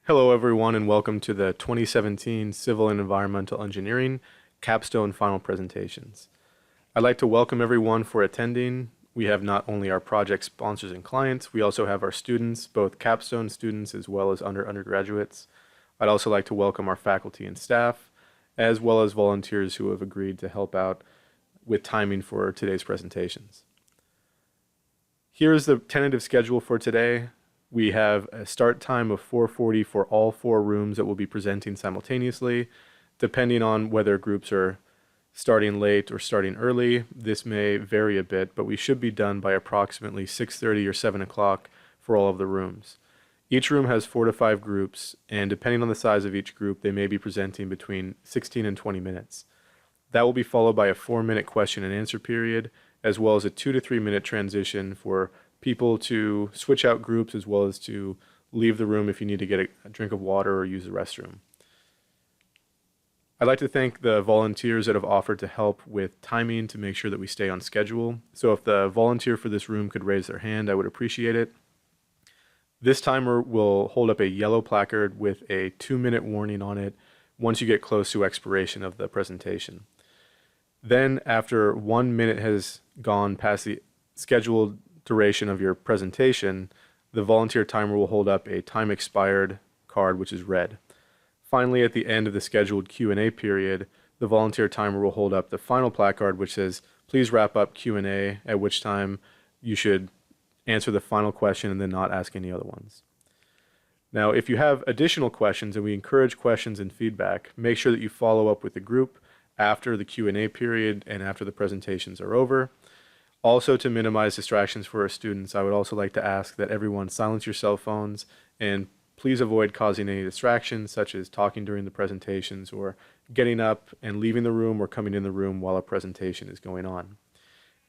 Hello, everyone, and welcome to the 2017 Civil and Environmental Engineering Capstone Final Presentations. I'd like to welcome everyone for attending. We have not only our project sponsors and clients, we also have our students, both capstone students as well as undergraduates. I'd also like to welcome our faculty and staff, as well as volunteers who have agreed to help out with timing for today's presentations. Here's the tentative schedule for today. We have a start time of 4:40 for all 4 rooms that will be presenting simultaneously. Depending on whether groups are starting late or starting early, this may vary a bit, but we should be done by approximately 6:30 or 7 o'clock for all of the rooms. Each room has 4 to 5 groups, and depending on the size of each group, they may be presenting between 16 and 20 minutes. That will be followed by a 4-minute question and answer period, as well as a 2 to 3 minute transition for people to switch out groups as well as to leave the room if you need to get a drink of water or use the restroom. I'd like to thank the volunteers that have offered to help with timing to make sure that we stay on schedule. So if the volunteer for this room could raise their hand, I would appreciate it. This timer will hold up a yellow placard with a 2-minute warning on it once you get close to expiration of the presentation. Then, after 1 minute has gone past the scheduled duration of your presentation, the volunteer timer will hold up a time expired card, which is red. Finally, at the end of the scheduled Q&A period, the volunteer timer will hold up the final placard, which says, please wrap up Q&A, at which time you should answer the final question and then not ask any other ones. Now, if you have additional questions, and we encourage questions and feedback, make sure that you follow up with the group after the Q&A period and after the presentations are over. Also, to minimize distractions for our students, I would also like to ask that everyone silence your cell phones and please avoid causing any distractions, such as talking during the presentations or getting up and leaving the room or coming in the room while a presentation is going on.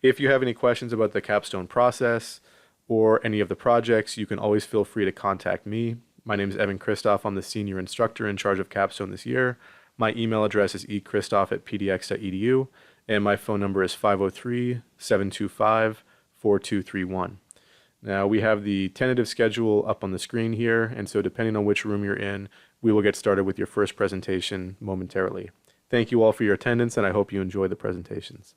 If you have any questions about the capstone process or any of the projects, you can always feel free to contact me. My name is Evan Kristoff. I'm the senior instructor in charge of capstone this year. My email address is ekristoff@pdx.edu. and my phone number is 503-725-4231. Now, we have the tentative schedule up on the screen here, and so depending on which room you're in, we will get started with your first presentation momentarily. Thank you all for your attendance, and I hope you enjoy the presentations.